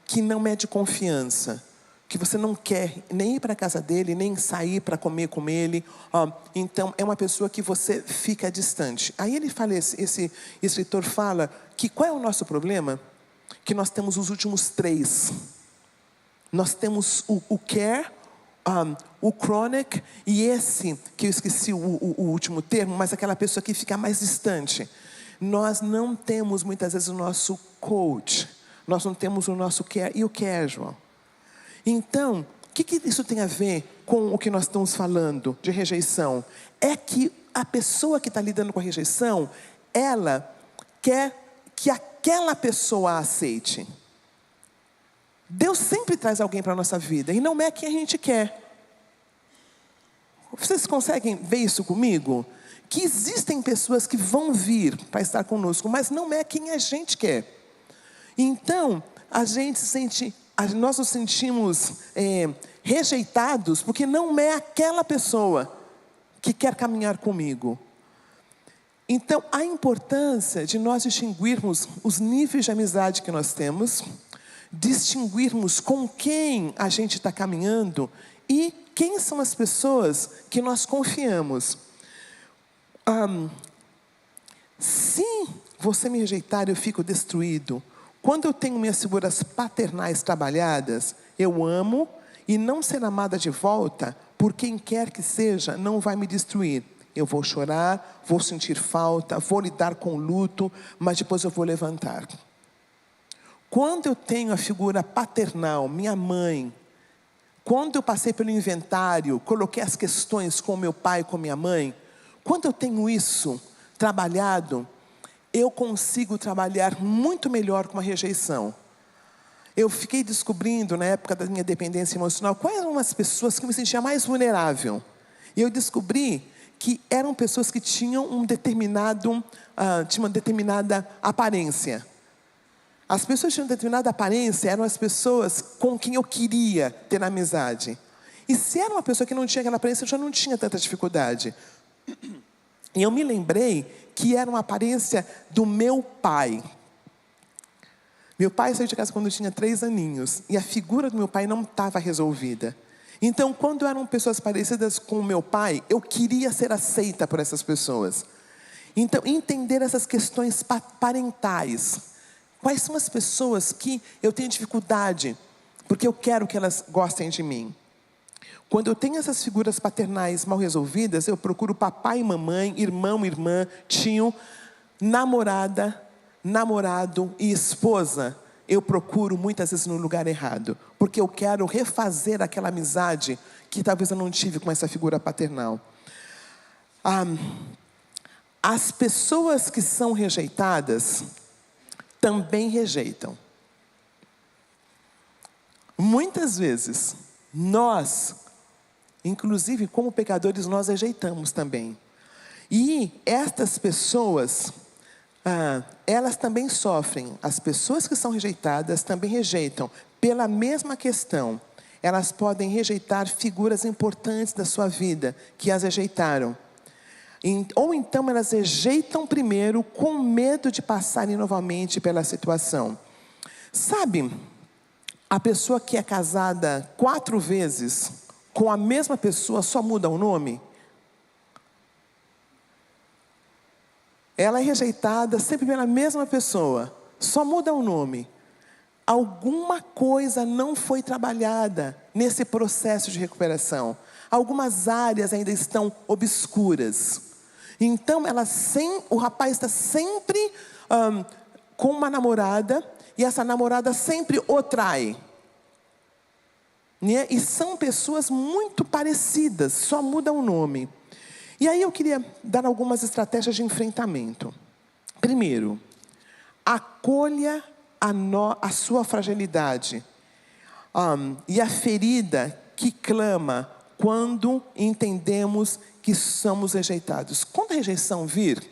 que não é de confiança, que você não quer nem ir para a casa dele, nem sair para comer com ele. Então, é uma pessoa que você fica distante. Aí ele fala, esse escritor fala que qual é o nosso problema? Que nós temos os últimos 3. Nós temos o care, o chronic e esse, que eu esqueci o último termo, mas aquela pessoa que fica mais distante. Nós não temos muitas vezes o nosso coach, nós não temos o nosso care e o casual. Então, o que isso tem a ver com o que nós estamos falando de rejeição? É que a pessoa que está lidando com a rejeição, ela quer que aquela pessoa a aceite. Deus sempre traz alguém para a nossa vida e não é quem a gente quer. Vocês conseguem ver isso comigo? Que existem pessoas que vão vir para estar conosco, mas não é quem a gente quer. Então, nós nos sentimos rejeitados porque não é aquela pessoa que quer caminhar comigo. Então, a importância de nós distinguirmos os níveis de amizade que nós temos, distinguirmos com quem a gente está caminhando e quem são as pessoas que nós confiamos. Se você me rejeitar, eu fico destruído. Quando eu tenho minhas figuras paternais trabalhadas, eu amo e não ser amada de volta, por quem quer que seja, não vai me destruir. Eu vou chorar, vou sentir falta, vou lidar com luto, mas depois eu vou levantar. Quando eu tenho a figura paternal, minha mãe, quando eu passei pelo inventário, coloquei as questões com meu pai, com minha mãe, quando eu tenho isso trabalhado, eu consigo trabalhar muito melhor com a rejeição. Eu fiquei descobrindo, na época da minha dependência emocional, quais eram as pessoas que me sentia mais vulnerável. E eu descobri que eram pessoas que tinham uma determinada aparência. As pessoas que tinham determinada aparência eram as pessoas com quem eu queria ter amizade. E se era uma pessoa que não tinha aquela aparência, eu já não tinha tanta dificuldade. E eu me lembrei que era uma aparência do meu pai. Meu pai saiu de casa quando eu tinha 3 aninhos. E a figura do meu pai não estava resolvida. Então, quando eram pessoas parecidas com o meu pai, eu queria ser aceita por essas pessoas. Então, entender essas questões parentais. Quais são as pessoas que eu tenho dificuldade, porque eu quero que elas gostem de mim? Quando eu tenho essas figuras paternais mal resolvidas, eu procuro papai e mamãe, irmão, irmã, tio, namorada, namorado e esposa. Eu procuro muitas vezes no lugar errado, porque eu quero refazer aquela amizade que talvez eu não tive com essa figura paternal. As pessoas que são rejeitadas também rejeitam. Muitas vezes, nós, inclusive como pecadores, nós rejeitamos também. E estas pessoas, elas também sofrem. As pessoas que são rejeitadas também rejeitam. Pela mesma questão, elas podem rejeitar figuras importantes da sua vida que as rejeitaram. Ou então elas rejeitam primeiro com medo de passarem novamente pela situação. Sabe, a pessoa que é casada 4 vezes com a mesma pessoa só muda o nome? Ela é rejeitada sempre pela mesma pessoa, só muda o nome. Alguma coisa não foi trabalhada nesse processo de recuperação. Algumas áreas ainda estão obscuras. Então, o rapaz está sempre com uma namorada e essa namorada sempre o trai. Né? E são pessoas muito parecidas, só muda o nome. E aí eu queria dar algumas estratégias de enfrentamento. Primeiro, acolha a sua fragilidade e a ferida que clama quando entendemos que somos rejeitados. Quando a rejeição vir,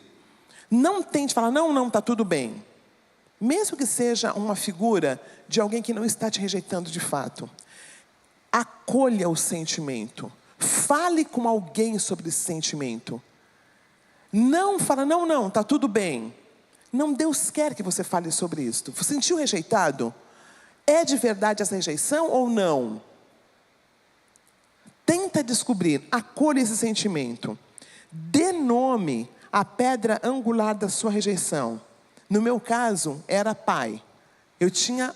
não tente falar, não, está tudo bem. Mesmo que seja uma figura de alguém que não está te rejeitando de fato. Acolha o sentimento. Fale com alguém sobre esse sentimento. Não fala, não, está tudo bem. Não, Deus quer que você fale sobre isso. Você sentiu rejeitado? É de verdade essa rejeição ou não? Tenta descobrir, acolha esse sentimento. Dê nome à pedra angular da sua rejeição. No meu caso, era pai. Eu tinha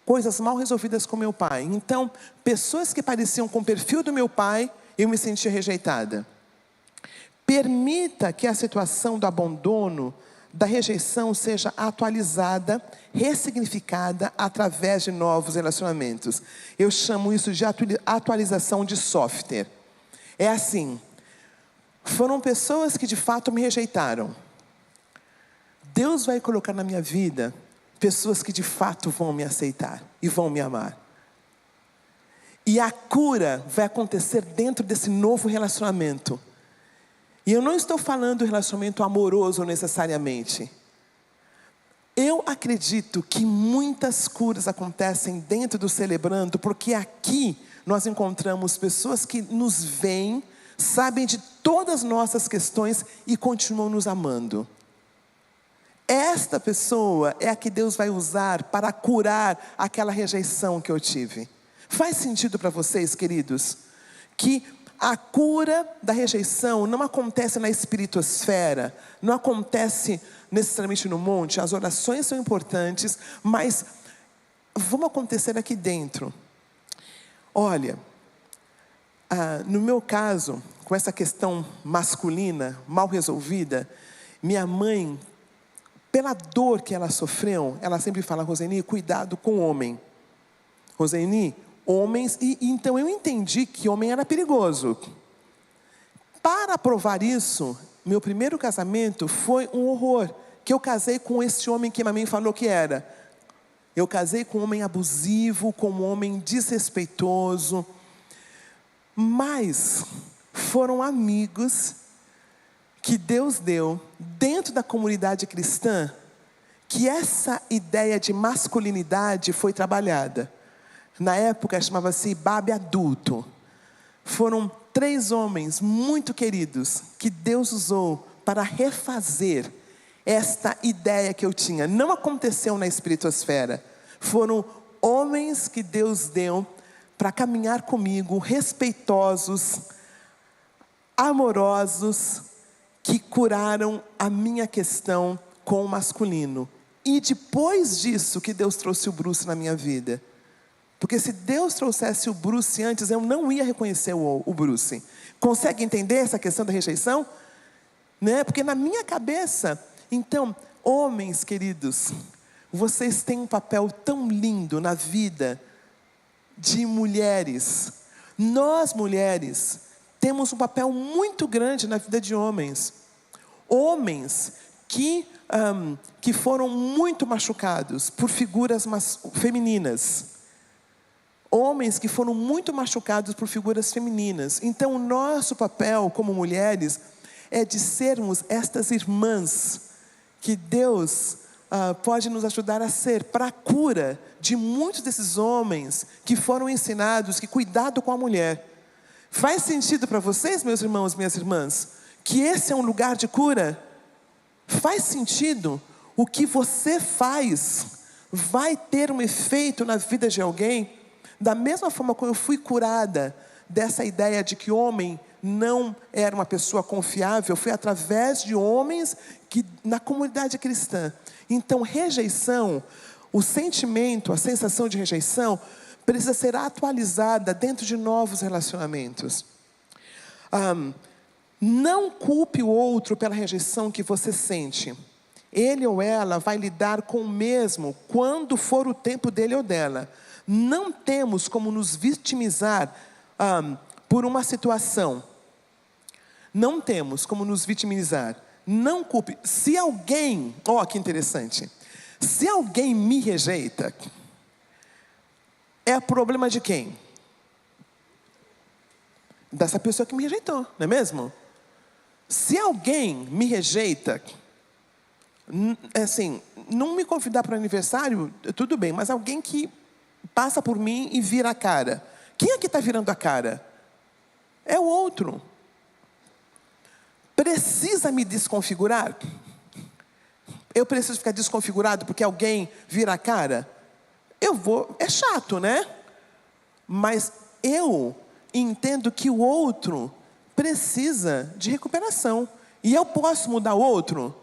coisas mal resolvidas com meu pai. Então, pessoas que pareciam com o perfil do meu pai, eu me sentia rejeitada. Permita que a situação do abandono, da rejeição seja atualizada, ressignificada através de novos relacionamentos. Eu chamo isso de atualização de software. É assim, foram pessoas que de fato me rejeitaram. Deus vai colocar na minha vida pessoas que de fato vão me aceitar e vão me amar. E a cura vai acontecer dentro desse novo relacionamento. E eu não estou falando relacionamento amoroso necessariamente. Eu acredito que muitas curas acontecem dentro do Celebrando, porque aqui nós encontramos pessoas que nos veem, sabem de todas as nossas questões e continuam nos amando. Esta pessoa é a que Deus vai usar para curar aquela rejeição que eu tive. Faz sentido para vocês, queridos, que a cura da rejeição não acontece na espiritosfera, não acontece necessariamente no monte. As orações são importantes, mas vão acontecer aqui dentro. Olha, no meu caso, com essa questão masculina mal resolvida, minha mãe, pela dor que ela sofreu, ela sempre fala, Roseni, cuidado com o homem. Roseni, homens, e então eu entendi que homem era perigoso. Para provar isso, meu primeiro casamento foi um horror, que eu casei com esse homem que minha mãe falou que era. Eu casei com um homem abusivo, com um homem desrespeitoso, mas foram amigos que Deus deu dentro da comunidade cristã, que essa ideia de masculinidade foi trabalhada. Na época chamava-se Babe Adulto. Foram 3 homens muito queridos que Deus usou para refazer esta ideia que eu tinha. Não aconteceu na espiritosfera. Foram homens que Deus deu para caminhar comigo, respeitosos, amorosos, que curaram a minha questão com o masculino. E depois disso que Deus trouxe o Bruce na minha vida. Porque se Deus trouxesse o Bruce antes, eu não ia reconhecer o Bruce. Consegue entender essa questão da rejeição? Né? Porque na minha cabeça, então, homens queridos, vocês têm um papel tão lindo na vida de mulheres. Nós mulheres temos um papel muito grande na vida de homens. Homens que foram muito machucados por figuras femininas. Homens que foram muito machucados por figuras femininas. Então, o nosso papel como mulheres é de sermos estas irmãs que Deus pode nos ajudar a ser para a cura de muitos desses homens que foram ensinados que cuidado com a mulher. Faz sentido para vocês, meus irmãos, minhas irmãs, que esse é um lugar de cura? Faz sentido? O que você faz vai ter um efeito na vida de alguém? Da mesma forma como eu fui curada dessa ideia de que homem não era uma pessoa confiável, foi através de homens que na comunidade cristã. Então, rejeição, o sentimento, a sensação de rejeição, precisa ser atualizada dentro de novos relacionamentos. Não culpe o outro pela rejeição que você sente. ele ou ela vai lidar com o mesmo quando for o tempo dele ou dela. Não temos como nos vitimizar por uma situação. Não temos como nos vitimizar. Não culpe. Se alguém, que interessante. Se alguém me rejeita, é problema de quem? Dessa pessoa que me rejeitou, não é mesmo? Se alguém me rejeita, assim, não me convidar para o aniversário, tudo bem, mas alguém que passa por mim e vira a cara. Quem é que está virando a cara? É o outro. Precisa me desconfigurar? Eu preciso ficar desconfigurado porque alguém vira a cara? É chato, né? Mas eu entendo que o outro precisa de recuperação. E eu posso mudar o outro?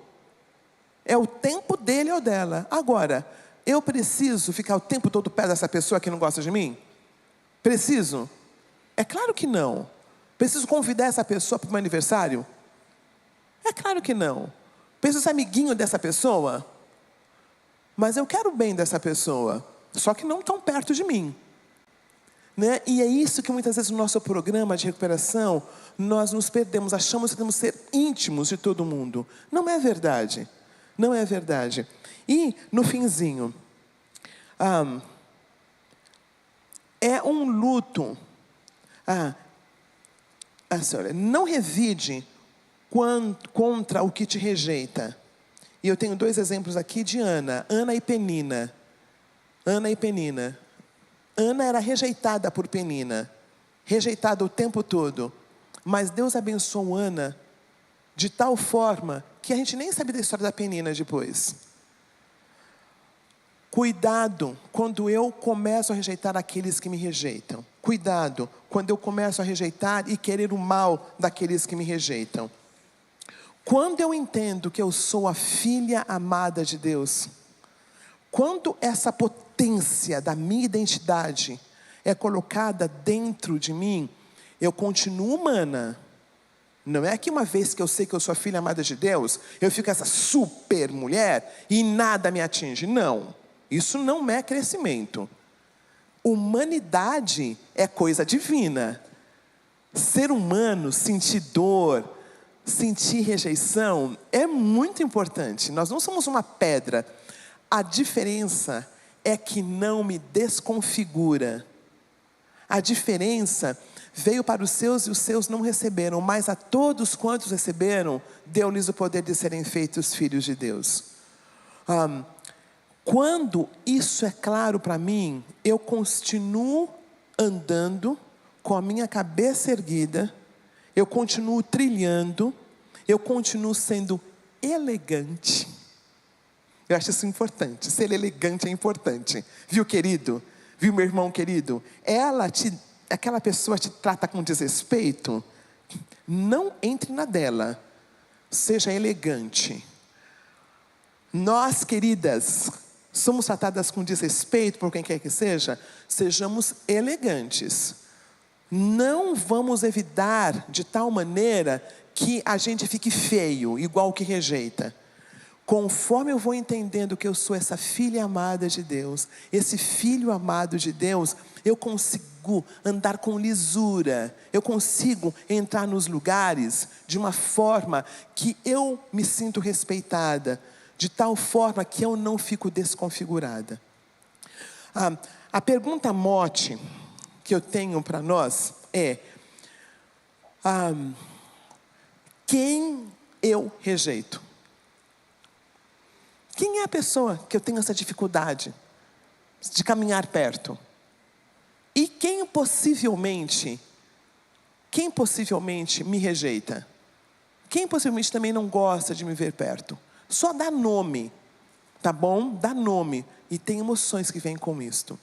É o tempo dele ou dela. Agora, eu preciso ficar o tempo todo perto dessa pessoa que não gosta de mim? Preciso? É claro que não. Preciso convidar essa pessoa para o meu aniversário? É claro que não. Preciso ser amiguinho dessa pessoa? Mas eu quero o bem dessa pessoa, só que não tão perto de mim. Né? E é isso que muitas vezes no nosso programa de recuperação, nós nos perdemos, achamos que temos que ser íntimos de todo mundo. Não é verdade. Não é verdade. E no finzinho, é um luto. Senhora, não revide contra o que te rejeita. E eu tenho 2 exemplos aqui de Ana e Penina. Ana e Penina. Ana era rejeitada por Penina, rejeitada o tempo todo. Mas Deus abençoou Ana de tal forma que a gente nem sabe da história da Penina depois. Cuidado quando eu começo a rejeitar aqueles que me rejeitam. Cuidado quando eu começo a rejeitar e querer o mal daqueles que me rejeitam. Quando eu entendo que eu sou a filha amada de Deus, quando essa potência da minha identidade é colocada dentro de mim, eu continuo humana. Não é que uma vez que eu sei que eu sou a filha amada de Deus, eu fico essa super mulher e nada me atinge. Não, isso não é crescimento. Humanidade é coisa divina. Ser humano, sentir dor, sentir rejeição é muito importante. Nós não somos uma pedra. A diferença é que não me desconfigura. A diferença veio para os seus e os seus não receberam, mas a todos quantos receberam, deu-lhes o poder de serem feitos filhos de Deus. Quando isso é claro para mim, eu continuo andando com a minha cabeça erguida, eu continuo trilhando, eu continuo sendo elegante. Eu acho isso importante, ser elegante é importante. Viu, querido? Viu, meu irmão querido? Aquela pessoa te trata com desrespeito, não entre na dela, seja elegante. Nós, queridas, somos tratadas com desrespeito por quem quer que seja, sejamos elegantes. Não vamos evitar de tal maneira que a gente fique feio, igual o que rejeita. Conforme eu vou entendendo que eu sou essa filha amada de Deus, esse filho amado de Deus, eu consigo andar com lisura, eu consigo entrar nos lugares de uma forma que eu me sinto respeitada, de tal forma que eu não fico desconfigurada. A pergunta mote que eu tenho para nós é: quem eu rejeito? Quem é a pessoa que eu tenho essa dificuldade de caminhar perto? E quem possivelmente me rejeita? Quem possivelmente também não gosta de me ver perto? Só dá nome, tá bom? Dá nome. E tem emoções que vêm com isto.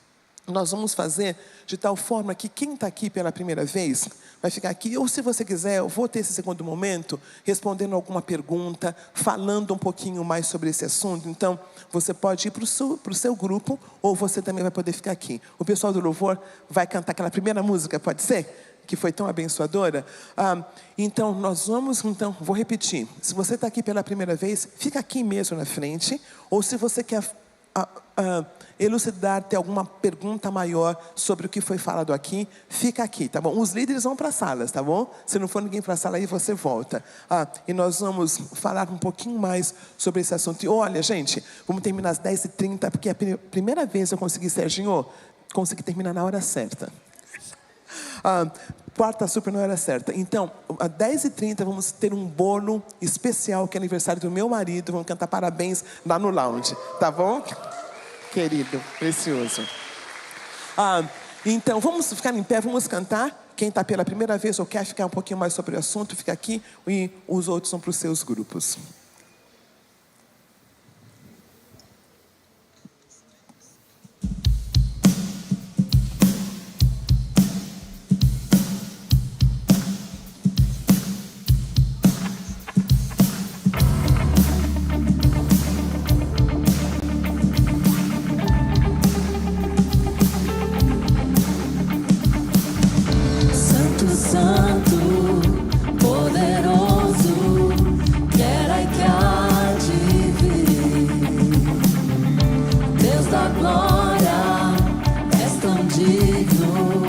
Nós vamos fazer de tal forma que quem está aqui pela primeira vez vai ficar aqui. Ou se você quiser, eu vou ter esse segundo momento respondendo alguma pergunta, falando um pouquinho mais sobre esse assunto. Então, você pode ir para o seu grupo, ou você também vai poder ficar aqui. O pessoal do louvor vai cantar aquela primeira música, pode ser? que foi tão abençoadora. Então, vou repetir. Se você está aqui pela primeira vez, fica aqui mesmo na frente. Ou se você quer elucidar, ter alguma pergunta maior sobre o que foi falado aqui, fica aqui, tá bom? Os líderes vão para as salas, tá bom? Se não for ninguém para a sala, aí você volta. E nós vamos falar um pouquinho mais sobre esse assunto. E olha, gente, vamos terminar às 10h30, porque é a primeira vez eu consegui, Serginho, consegui terminar na hora certa. Quarta super na hora certa. Então, às 10h30 vamos ter um bolo especial, que é aniversário do meu marido. Vamos cantar parabéns lá no lounge, tá bom? Querido, precioso. Então, vamos ficar em pé, vamos cantar. Quem está pela primeira vez ou quer ficar um pouquinho mais sobre o assunto, fica aqui. E os outros são para os seus grupos. Santo, poderoso, quer que há de vir. Deus da glória, és tão digno,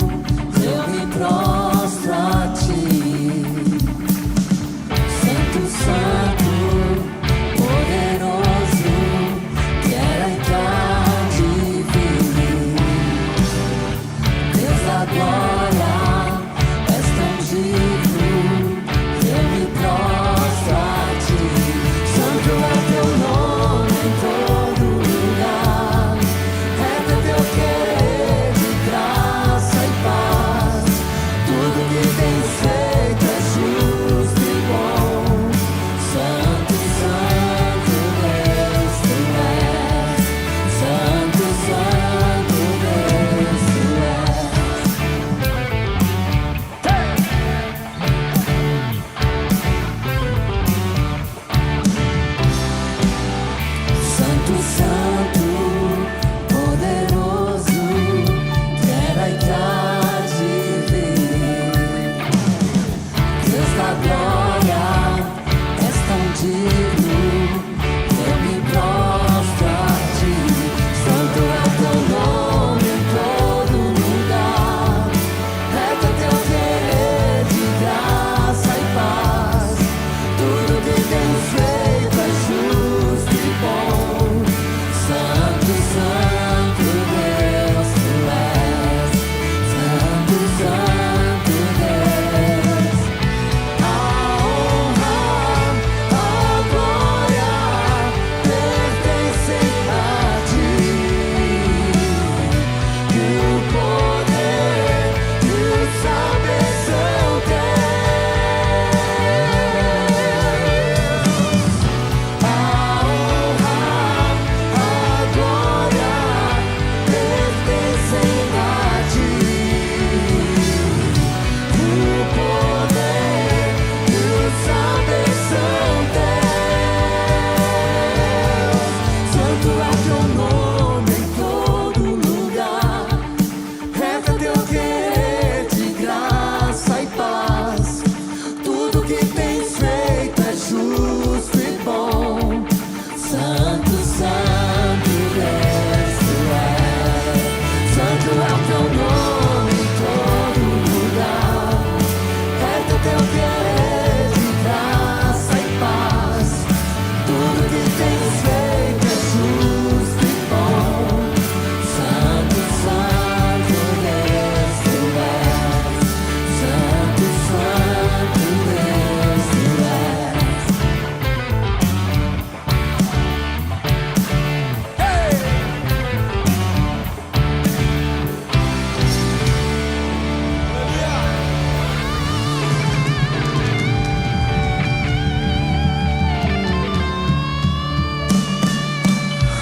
eu me prostro a ti. Santo, santo, poderoso, quer que há de vir. Deus da glória,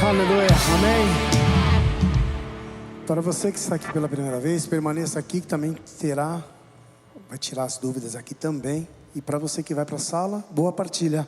Aleluia, amém. Para você que está aqui pela primeira vez, permaneça aqui que também vai tirar as dúvidas aqui também. E para você que vai para a sala, boa partilha.